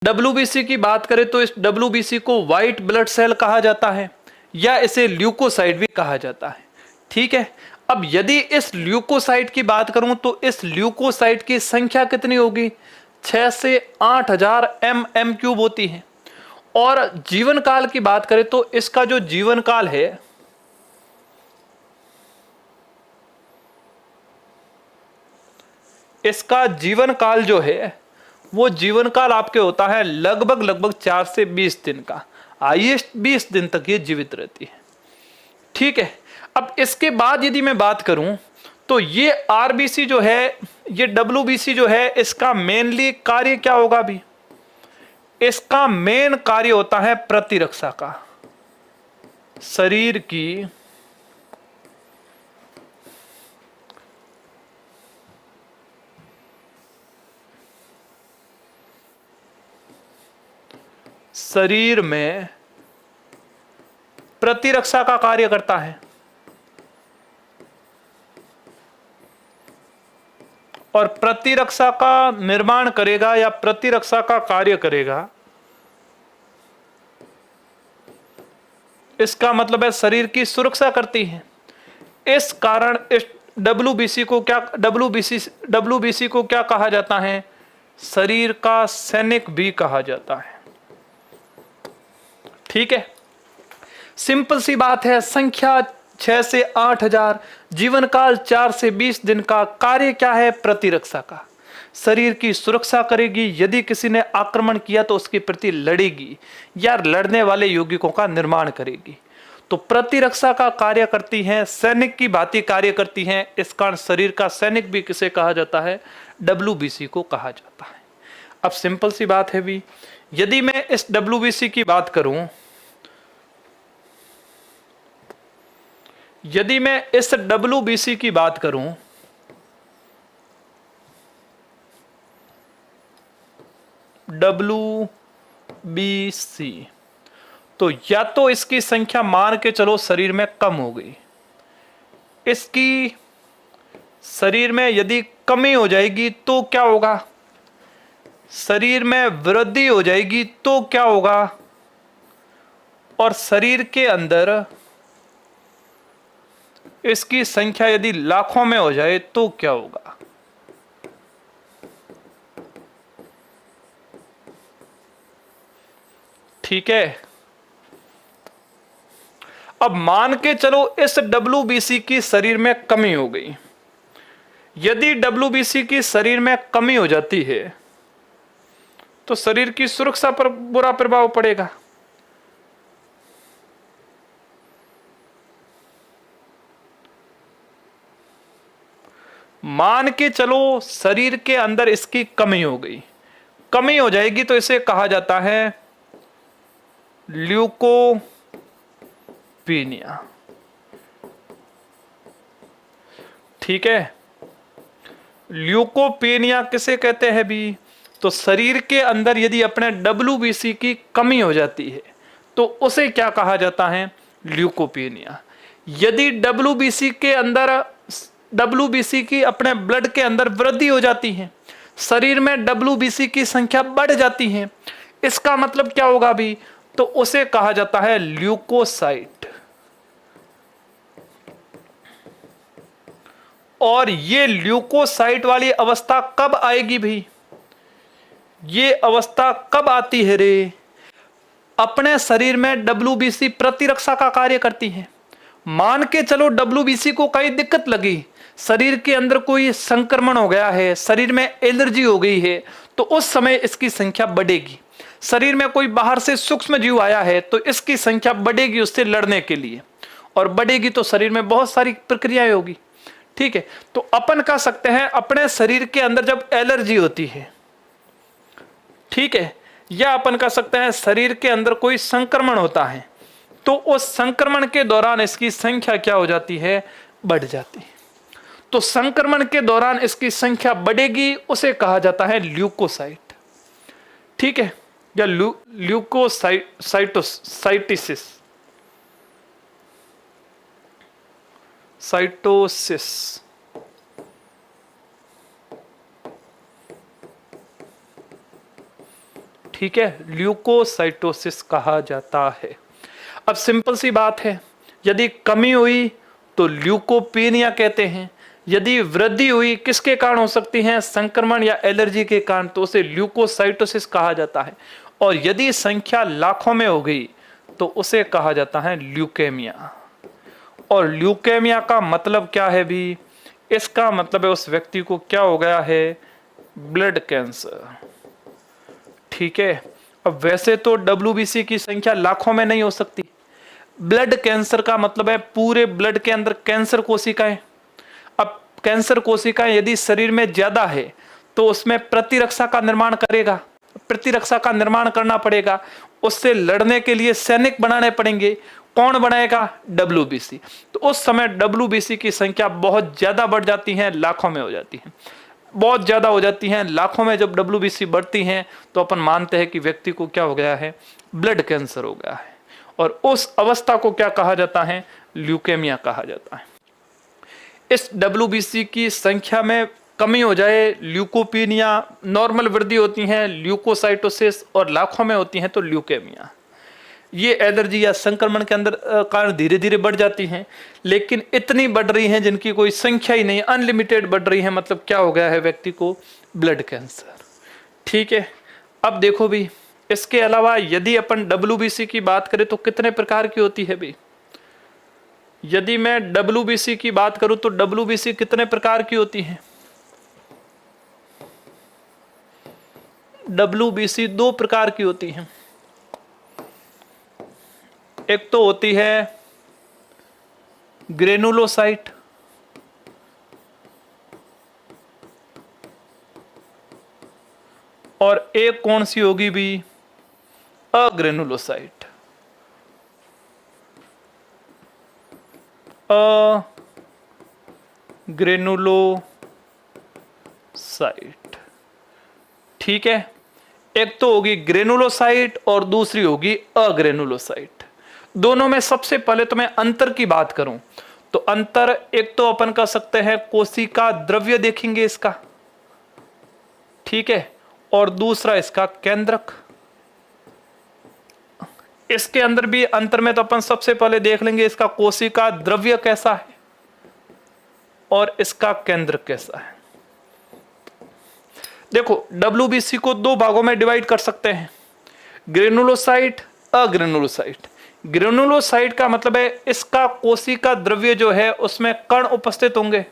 WBC की बात करें तो इस डब्ल्यूबीसी को व्हाइट ब्लड सेल कहा जाता है या इसे ल्यूकोसाइट भी कहा जाता है। ठीक है, अब यदि इस ल्यूकोसाइट की बात करूं तो इस ल्यूकोसाइट की संख्या कितनी होगी? 6 से 8000 mm³ होती है। और जीवन काल की बात करें तो इसका जो जीवन काल है इसका जीवन काल जो है वो जीवन काल आपके होता है लगभग 4 से 20 दिन का। हाईएस्ट 20 दिन तक ये जीवित रहती है। ठीक है, अब इसके बाद यदि मैं बात करूं तो ये आरबीसी जो है, ये डब्ल्यूबीसी जो है, इसका मेनली कार्य क्या होगा भी? इसका मेन कार्य होता है प्रतिरक्षा का। शरीर की शरीर में प्रतिरक्षा का कार्य करता है। और प्रतिरक्षा का निर्माण करेगा या प्रतिरक्षा का कार्य करेगा, इसका मतलब है शरीर की सुरक्षा करती है। इस कारण इस डब्ल्यूबीसी को क्या कहा जाता है? शरीर का सैनिक भी कहा जाता है। ठीक है, सिंपल सी बात है। संख्या 6 से 8000, जीवन काल 4 से 20 दिन का, कार्य क्या है? प्रतिरक्षा का। शरीर की सुरक्षा करेगी, यदि किसी ने आक्रमण किया तो उसके प्रति लड़ेगी या लड़ने वाले यौगिकों का निर्माण करेगी। तो प्रतिरक्षा का कार्य करती हैं, सैनिक की भांति कार्य करती हैं। इस कारण शरीर का सैनिक भी किसे कहा जाता है? डब्ल्यूबीसी को कहा जाता है। अब सिंपल सी बात है भी, यदि मैं इस डब्ल्यूबीसी की बात करूं, यदि मैं इस डब्ल्यूबीसी की बात करूं, डब्ल्यूबीसी, तो या तो इसकी संख्या मान के चलो शरीर में कम हो गई, इसकी शरीर में यदि कमी हो जाएगी तो क्या होगा? शरीर में वृद्धि हो जाएगी तो क्या होगा? और शरीर के अंदर इसकी संख्या यदि लाखों में हो जाए तो क्या होगा? ठीक है, अब मान के चलो इस डब्ल्यूबीसी की शरीर में कमी हो गई। यदि डब्ल्यूबीसी की शरीर में कमी हो जाती है तो शरीर की सुरक्षा पर बुरा प्रभाव पड़ेगा। मान के चलो शरीर के अंदर इसकी कमी हो गई, कमी हो जाएगी तो इसे कहा जाता है ल्यूकोपीनिया। ठीक है, ल्यूकोपीनिया किसे कहते हैं भी? तो शरीर के अंदर यदि अपने डब्ल्यूबीसी की कमी हो जाती है तो उसे क्या कहा जाता है? ल्यूकोपीनिया। यदि डब्ल्यूबीसी की अपने ब्लड के अंदर वृद्धि हो जाती है, शरीर में डब्ल्यूबीसी की संख्या बढ़ जाती है, इसका मतलब क्या होगा भी? तो उसे कहा जाता है ल्यूकोसाइट। और ये ल्यूकोसाइट वाली अवस्था कब आएगी भी? ये अवस्था कब आती है रे? अपने शरीर में डब्ल्यूबीसी प्रतिरक्षा का कार्य करती है। मान के चलो डब्ल्यूबीसी को कई दिक्कत लगी, शरीर के अंदर कोई संक्रमण हो गया है, शरीर में एलर्जी हो गई है, तो उस समय इसकी संख्या बढ़ेगी। शरीर में कोई बाहर से सूक्ष्म जीव आया है तो इसकी संख्या बढ़ेगी उससे लड़ने के लिए, और बढ़ेगी तो शरीर में बहुत सारी प्रक्रियाएं होगी। ठीक है, तो अपन कह सकते हैं अपने शरीर के अंदर जब एलर्जी होती है, ठीक है, या अपन कह सकते हैं शरीर के अंदर कोई संक्रमण होता है, तो उस संक्रमण के दौरान इसकी संख्या क्या हो जाती है? बढ़ जाती है। तो संक्रमण के दौरान इसकी संख्या बढ़ेगी, उसे कहा जाता है ल्यूकोसाइट। ठीक है, या ल्यूकोसाइटोसिस, साइटोसिस। ठीक है, ल्यूकोसाइटोसिस कहा जाता है। अब सिंपल सी बात है, यदि कमी हुई तो ल्यूकोपीनिया कहते हैं, यदि वृद्धि हुई किसके कारण हो सकती है, संक्रमण या एलर्जी के कारण, तो उसे ल्यूकोसाइटोसिस कहा जाता है। और यदि संख्या लाखों में हो गई तो उसे कहा जाता है ल्यूकेमिया। और ल्यूकेमिया का मतलब क्या है भी, इसका मतलब है उस व्यक्ति को क्या हो गया है, ब्लड कैंसर। ठीक है, अब वैसे तो WBC की संख्या लाखों में नहीं हो सकती। ब्लड कैंसर का मतलब है पूरे ब्लड के अंदर कैंसर कोशिकाएं। अब कैंसर कोशिकाएं यदि शरीर में ज्यादा है तो उसमें प्रतिरक्षा का निर्माण करेगा, प्रतिरक्षा का निर्माण करना पड़ेगा, उससे लड़ने के लिए सैनिक बनाने पड़ेंगे। कौन बनाएगा, WBC। तो उस समय WBC की संख्या बहुत ज्यादा बढ़ जाती है, लाखों में हो जाती है, बहुत ज्यादा हो जाती हैं लाखों में। जब WBC बढ़ती हैं तो अपन मानते हैं कि व्यक्ति को क्या हो गया है, ब्लड कैंसर हो गया है। और उस अवस्था को क्या कहा जाता है, ल्यूकेमिया कहा जाता है। इस WBC की संख्या में कमी हो जाए, ल्यूकोपीनिया, नॉर्मल वृद्धि होती है ल्यूकोसाइटोसिस, और लाखों में होती है तो ल्यूकेमिया। ये एलर्जी या संक्रमण के अंदर कारण धीरे धीरे बढ़ जाती हैं, लेकिन इतनी बढ़ रही हैं जिनकी कोई संख्या ही नहीं, अनलिमिटेड बढ़ रही है। मतलब क्या हो गया है व्यक्ति को, ब्लड कैंसर। ठीक है, अब देखो भी, इसके अलावा यदि अपन WBC की बात करें तो कितने प्रकार की होती है भी। यदि मैं WBC की बात करूं तो WBC कितने प्रकार की होती है। WBC 2 प्रकार की होती है। एक तो होती है ग्रेनुलोसाइट, और एक कौन सी होगी भी, अग्रेनुलोसाइट। अग्रेनुलोसाइट, ठीक है। एक तो होगी ग्रेनुलोसाइट और दूसरी होगी अग्रेनुलोसाइट। दोनों में सबसे पहले तो मैं अंतर की बात करूं तो अंतर, एक तो अपन कर सकते हैं कोशिका द्रव्य देखेंगे इसका, ठीक है, और दूसरा इसका केंद्रक। इसके अंदर भी अंतर में तो अपन सबसे पहले देख लेंगे इसका कोशिका द्रव्य कैसा है और इसका केंद्रक कैसा है। देखो, WBC को 2 भागों में डिवाइड कर सकते हैं, ग्रेनुलोसाइट, अग्रेनुलोसाइट। ग्रेनुलोसाइट का मतलब है इसका कोशिका द्रव्य जो है उसमें कण उपस्थित होंगे,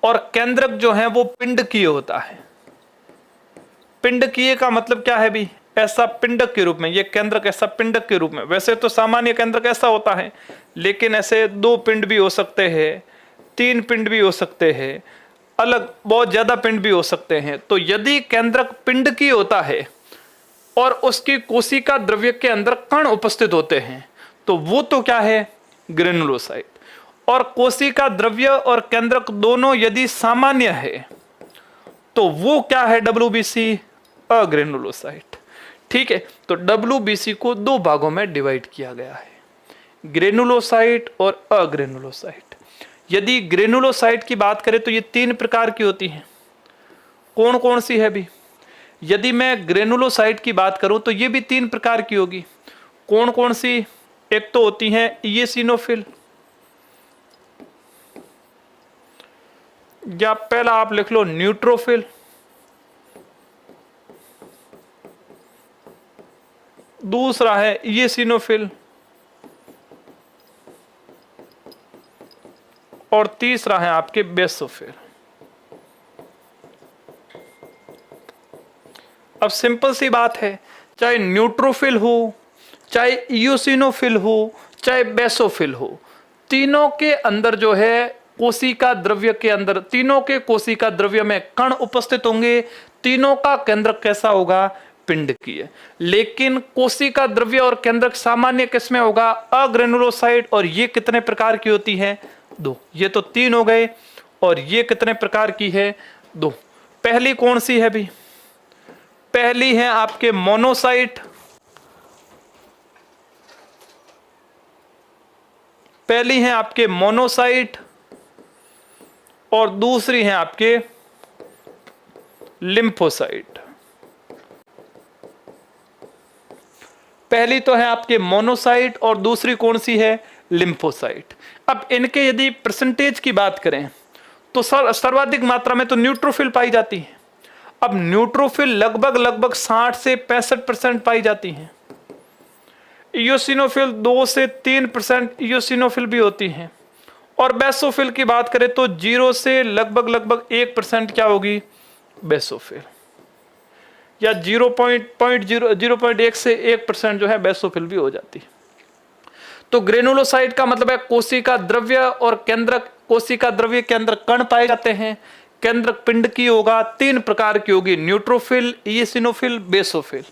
और केंद्रक जो है वो पिंडकीय होता है। पिंडकीय का मतलब क्या है भी, ऐसा पिंडक के रूप में, ये केंद्रक ऐसा पिंडक के रूप में। वैसे तो सामान्य केंद्रक ऐसा होता है, लेकिन ऐसे 2 पिंड भी हो सकते हैं, 3 पिंड भी हो सकते हैं, अलग बहुत ज्यादा पिंड भी हो सकते हैं। तो यदि केंद्रक पिंडकीय होता है और उसकी कोशिका द्रव्य के अंदर कण उपस्थित होते हैं तो वो तो क्या है, ग्रेनुलोसाइट। और कोशिका द्रव्य और केंद्रक दोनों यदि सामान्य है तो वो क्या है, WBC, अग्रेनुलोसाइट। ठीक है, तो WBC को 2 भागों में डिवाइड किया गया है, ग्रेनुलोसाइट और अग्रेनुलोसाइट। यदि ग्रेनुलोसाइट की बात करें तो ये 3 प्रकार की होती हैं। कौन कौन सी है भी, यदि मैं ग्रेनुलोसाइट की बात करूं तो ये भी 3 प्रकार की होगी। कौन कौन सी, एक तो होती है इसिनोफिल, या पहला आप लिख लो न्यूट्रोफिल, दूसरा है इसिनोफिल, और तीसरा है आपके बेसोफिल। अब सिंपल सी बात है, चाहे न्यूट्रोफिल हो, चाहे इयोसिनोफिल हो, चाहे बेसोफिल हो, तीनों के अंदर जो है कोशिका द्रव्य के अंदर, तीनों के कोशिका द्रव्य में कण उपस्थित होंगे। तीनों का केंद्रक कैसा होगा, पिंडकीय। लेकिन कोशिका द्रव्य और केंद्रक सामान्य किसमें होगा, अग्रेनुलोसाइट। और ये कितने प्रकार की होती है, 2। ये तो 3 हो गए, और ये कितने प्रकार की है, 2। पहली कौन सी है भी, पहली है आपके मोनोसाइट, पहली है आपके मोनोसाइट, और दूसरी है आपके लिम्फोसाइट। पहली तो है आपके मोनोसाइट और दूसरी कौन सी है, लिम्फोसाइट। अब इनके यदि परसेंटेज की बात करें तो सर्वाधिक मात्रा में तो न्यूट्रोफिल पाई जाती है। अब न्यूट्रोफिल लगभग 60 से 65% पाई जाती हैं। इयोसिनोफिल 2 से 3% इयोसिनोफिल भी होती हैं। और बेसोफिल की बात करें तो 0 से लगभग 1% क्या होगी, बेसोफिल, या 0.1 से 1% जो है बेसोफिल भी हो जाती है। तो ग्रेनुलोसाइट का मतलब है कोशिका द्रव्य और केंद्रक। कोशिका द्रव्य के अंदर कण पाए जाते हैं। केंद्रक पिंड की होगा, 3 प्रकार की होगी, न्यूट्रोफिल, इयोसिनोफिल, बेसोफिल।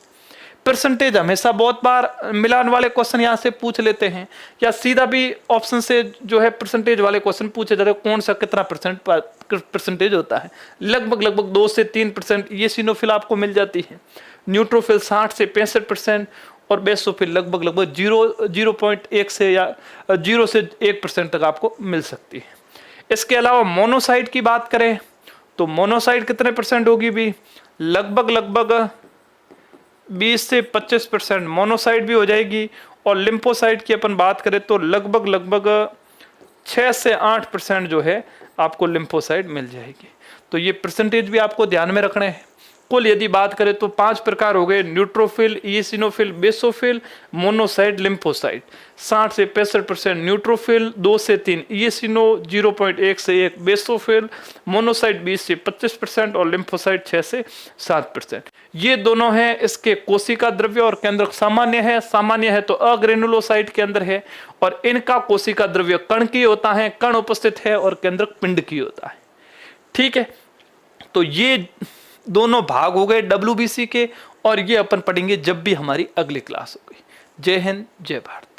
परसेंटेज हमेशा बहुत बार मिलान वाले क्वेश्चन यहां से पूछ लेते हैं, या सीधा भी ऑप्शन से जो है परसेंटेज वाले क्वेश्चन पूछे जाते हैं, कौन सा कितना परसेंटेज होता है। लगभग 2 से 3% इयोसिनोफिल आपको मिल जाती है, न्यूट्रोफिल 60 से 65% और बेसोफिल लगभग 0.1 से या 0 से 1% तक आपको मिल सकती है। इसके अलावा मोनोसाइट की बात करें तो मोनोसाइट कितने परसेंट होगी भी, लगभग 20 से 25% मोनोसाइट भी हो जाएगी। और लिम्फोसाइट की अपन बात करें तो लगभग 6 से 8% जो है आपको लिम्फोसाइट मिल जाएगी। तो ये परसेंटेज भी आपको ध्यान में रखने हैं। कुल यदि बात करें तो 5 प्रकार हो गए, न्यूट्रोफिल, इयोसिनोफिल, बेसोफिल, मोनोसाइट, लिम्फोसाइट। 60 से 65% न्यूट्रोफिल, 2 से 3 इयोसिनो, 0.1 से 1 बेसोफिल, मोनोसाइट 20 से 25% और लिम्फोसाइट 6 से 7%। ये दोनों हैं इसके कोशिका द्रव्य और केंद्रक। सामान्य है तो अग्रेनुलोसाइट के अंदर है, और इनका कोशिका द्रव्य कण की होता है, कण उपस्थित है, और केंद्रक पिंड की होता है। ठीक है, तो ये दोनों भाग हो गए WBC के, और ये अपन पढ़ेंगे जब भी हमारी अगली क्लास होगी। जय हिंद, जय भारत।